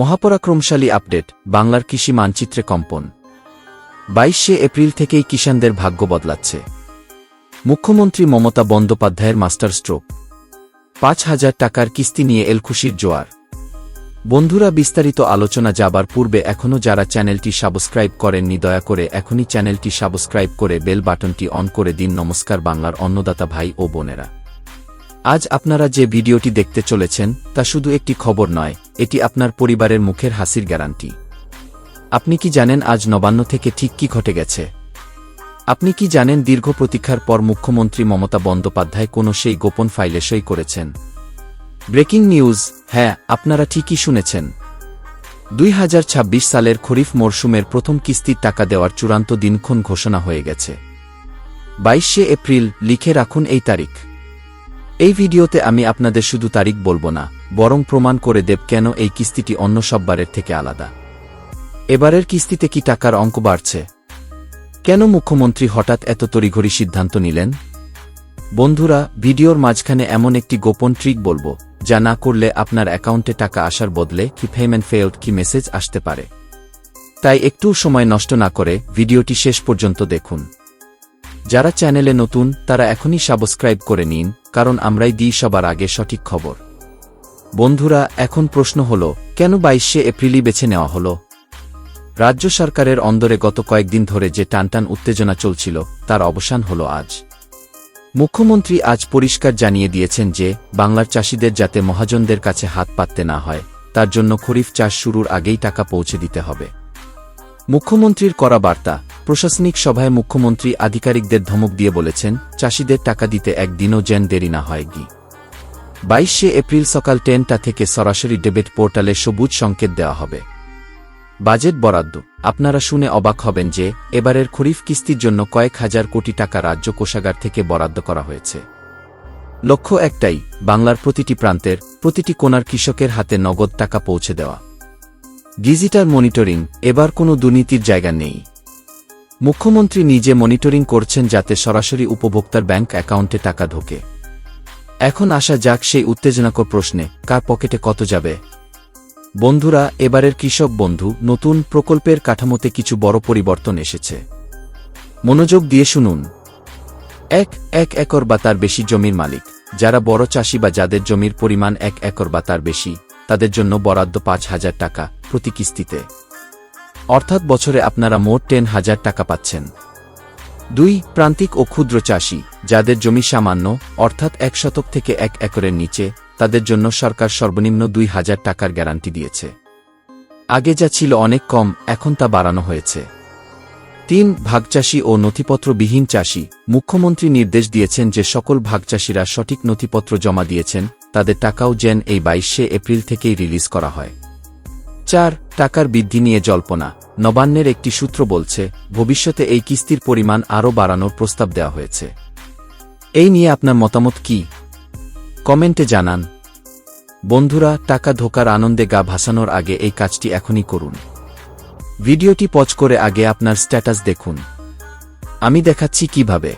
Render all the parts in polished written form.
মহাপরাক্রমশালী update, বাংলার কৃষি মানচিত্রে কম্পন। 22শে এপ্রিল থেকেই কিষাণদের ভাগ্য বদলাচ্ছে। মুখ্যমন্ত্রী মমতা বন্দ্যোপাধ্যায়ের মাস্টার স্ট্রোক। ৫,০০০ টাকার কিস্তি নিয়ে এলখুশির জোয়ার। বন্ধুরা, বিস্তারিত আলোচনা যাবার পূর্বে এখনও যারা চ্যানেলটি সাবস্ক্রাইব করেননি দয়া করে এখনই চ্যানেলটি সাবস্ক্রাইব করে বেল বাটনটি অন করে দিন। নমস্কার বাংলার অন্নদাতা ভাই ও বোনেরা, আজ আপনারা যে ভিডিওটি দেখতে চলেছেন তা শুধু একটি খবর নয়, এটি আপনার পরিবারের মুখের হাসির গ্যারান্টি। আপনি কি জানেন আজ নবান্ন থেকে ঠিক কি ঘটে গেছে? আপনি কি জানেন দীর্ঘ প্রতীক্ষার পর মুখ্যমন্ত্রী মমতা বন্দ্যোপাধ্যায় কোনো সেই গোপন ফাইলে সই করেছেন? ব্রেকিং নিউজ, হ্যাঁ, আপনারা ঠিকই শুনেছেন। ২০২৬ সালের খরিফ মরশুমের প্রথম কিস্তির টাকা দেওয়ার চূড়ান্ত দিনক্ষণ ঘোষণা হয়ে গেছে। ২২শে এপ্রিল, লিখে রাখুন এই তারিখ। এই ভিডিওতে আমি আপনাদের শুধু তারিখ বলবো না, বরং প্রমাণ করে দেব কেন এই কিস্তিটি অন্য সববারের থেকে আলাদা। এবারের কিস্তিতে কি টাকার অঙ্ক বাড়ছে? কেন মুখ্যমন্ত্রী হঠাৎ এত তড়িঘড়ি সিদ্ধান্ত নিলেন? বন্ধুরা, ভিডিওর মাঝখানে এমন একটি গোপন ট্রিক বলবো যা না করলে আপনার অ্যাকাউন্টে টাকা আসার বদলে কি পেমেন্ট ফেইলড কি মেসেজ আসতে পারে। তাই একটু সময় নষ্ট না করে ভিডিওটি শেষ পর্যন্ত দেখুন। যারা চ্যানেলে নতুন তারা এখনই সাবস্ক্রাইব করে নিন, কারণ আমরাই দিই সবার আগে সঠিক খবর। বন্ধুরা, এখন প্রশ্ন হল, কেন 22শে এপ্রিলই বেছে নেওয়া হলো? রাজ্য সরকারের অন্দরে গত কয়েকদিন ধরে যে টানটান উত্তেজনা চলছিল তার অবসান হল আজ। মুখ্যমন্ত্রী আজ পরিষ্কার জানিয়ে দিয়েছেন যে বাংলার চাষিদের যাতে মহাজনদের কাছে হাত পাততে না হয়, তার জন্য খরিফ চাষ শুরুর আগেই টাকা পৌঁছে দিতে হবে। মুখ্যমন্ত্রীর করা বার্তা। প্রশাসনিক সভায় মুখ্যমন্ত্রী আধিকারিকদের ধমক দিয়ে বলেছেন, চাষিদের টাকা দিতে একদিনও যেন দেরি না হয়। 22শে এপ্রিল সকাল 10টা থেকে সরাসরি ডেবিট পোর্টালে সবুজ সংকেত দেওয়া হবে। বাজেট বরাদ্দ। আপনারা শুনে অবাক হবেন যে এবারের খরিফ কিস্তির জন্য কয়েক হাজার কোটি টাকা রাজ্য কোষাগার থেকে বরাদ্দ করা হয়েছে। লক্ষ্য একটাই, বাংলার প্রতিটি প্রান্তের প্রতিটি কোণার কৃষকের হাতে নগদ টাকা পৌঁছে দেওয়া। ডিজিটাল মনিটরিং, এবার কোনো দুর্নীতির জায়গা নেই। মুখ্যমন্ত্রী নিজে মনিটরিং করছেন যাতে সরাসরি উপভোক্তার ব্যাংক অ্যাকাউন্টে টাকা ঢোকে। এখন আসা যাক সেই উত্তেজনাকর প্রশ্নে, কার পকেটে কত যাবে? বন্ধুরা, এবারের কৃষক বন্ধু নতুন প্রকল্পের কাঠামোতে কিছু বড় পরিবর্তন এসেছে। মনোযোগ দিয়ে শুনুন। 1 একর বা তার বেশি জমির মালিক, যারা বড় চাষি বা যাদের জমির পরিমাণ 1 একর বা তার বেশি, তাদের জন্য বরাদ্দ ৫,০০০ টাকা প্রতি কিস্তিতে। অর্থাৎ বছরে আপনারা মোট 10,০০০ টাকা পাচ্ছেন। 2 প্রান্তিক ও ক্ষুদ্র চাষি, যাদের জমি সামান্য, অর্থাৎ 1 শতক থেকে 1 একরের নিচে, তাদের জন্য সরকার সর্বনিম্ন ২,০০০ টাকার গ্যারান্টি দিয়েছে। আগে যা ছিল অনেক কম, এখন তা বাড়ানো হয়েছে। 3 ভাগচাষি ও নথিপত্রবিহীন চাষি, মুখ্যমন্ত্রী নির্দেশ দিয়েছেন যে সকল ভাগচাষিরা সঠিক নথিপত্র জমা দিয়েছেন তাদের টাকাও যেন এই 22শে এপ্রিল থেকেই রিলিজ করা হয়। 4 টাকার বৃদ্ধি নিয়ে জল্পনা। নবান্নের একটি সূত্র বলছে, ভবিষ্যতে এই কিস্তির পরিমাণ আরও বাড়ানোর প্রস্তাব দেওয়া হয়েছে। এই নিয়ে আপনার মতামত কি? কমেন্টে জানান। বন্ধুরা, টাকা ঢোকার আনন্দে গা ভাসানোর আগে এই কাজটি এখনই করুন। ভিডিওটি পজ করে আগে আপনার স্ট্যাটাস দেখুন। আমি দেখাচ্ছি কিভাবে।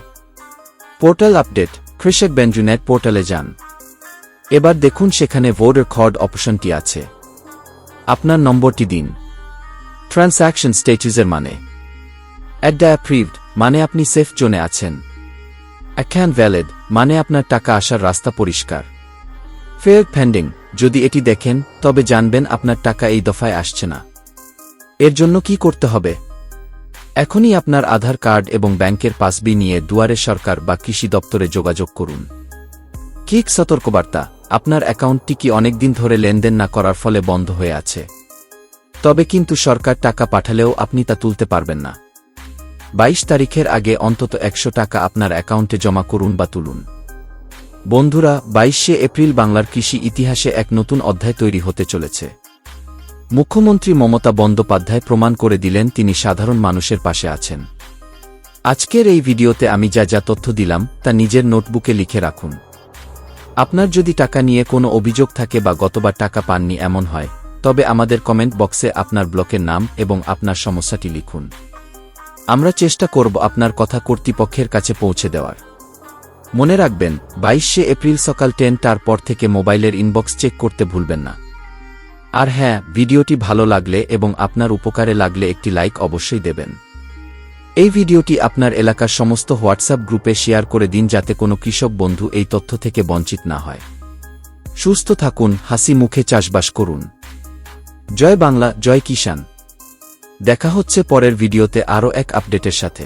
Portal update. কৃষক বন্ধু পোর্টালে যান। এবার দেখুন সেখানে ভোট রেকর্ড অপশনটি আছে। আপনার নম্বরটি দিন। ট্রান্স্যাকশন স্ট্যাটাসের মানে অ্যাডা অ্যাপ্রিভড, মানে আপনি সেফ জোনে আছেন। অ্যাকাউন্ট ভ্যালিড, মানে আপনার টাকা আসার রাস্তা পরিষ্কার। ফেয়ার পেন্ডিং, যদি এটি দেখেন তবে জানবেন আপনার টাকা এই দফায় আসছে না। এর জন্য কি করতে হবে? এখনই আপনার আধার কার্ড এবং ব্যাংকের পাসবই নিয়ে দুয়ারে সরকার বা কৃষি দপ্তরে যোগাযোগ করুন। ঠিক সতর্কবার্তা, আপনার অ্যাকাউন্টটি কি অনেকদিন ধরে লেনদেন না করার ফলে বন্ধ হয়ে আছে। তবে কিন্তু সরকার টাকা পাঠালেও আপনি তা তুলতে পারবেন না। 22 তারিখের আগে অন্তত 100 টাকা আপনার অ্যাকাউন্টে জমা করুন বা তুলুন। বন্ধুরা, 22শে এপ্রিল বাংলার কৃষি ইতিহাসে এক নতুন অধ্যায় তৈরি হতে চলেছে। মুখ্যমন্ত্রী মমতা বন্দ্যোপাধ্যায় প্রমাণ করে দিলেন তিনি সাধারণ মানুষের পাশে আছেন। আজকের এই ভিডিওতে আমি যা যা তথ্য দিলাম তা নিজের নোটবুকে লিখে রাখুন। আপনার যদি টাকা নিয়ে কোনো অভিযোগ থাকে বা গতবার টাকা পাননি এমন হয়, তবে আমাদের কমেন্ট বক্সে আপনার ব্লকের নাম এবং আপনার সমস্যাটি লিখুন। আমরা চেষ্টা করব আপনার কথা কর্তৃপক্ষের কাছে পৌঁছে দেওয়ার। মনে রাখবেন, 22শে এপ্রিল সকাল 10টার পর থেকে মোবাইলের ইনবক্স চেক করতে ভুলবেন না। আর হ্যাঁ, ভিডিওটি ভালো লাগলে এবং আপনার উপকারে লাগলে একটি লাইক অবশ্যই দেবেন। এই ভিডিওটি আপনার এলাকার সমস্ত হোয়াটসঅ্যাপ গ্রুপে শেয়ার করে দিন যাতে কোনো কৃষক বন্ধু এই তথ্য থেকে বঞ্চিত না হয়। সুস্থ থাকুন, হাসি মুখে চাষবাস করুন। জয় বাংলা, জয় কিষাণ। দেখা হচ্ছে পরের ভিডিওতে আরও এক আপডেটের সাথে।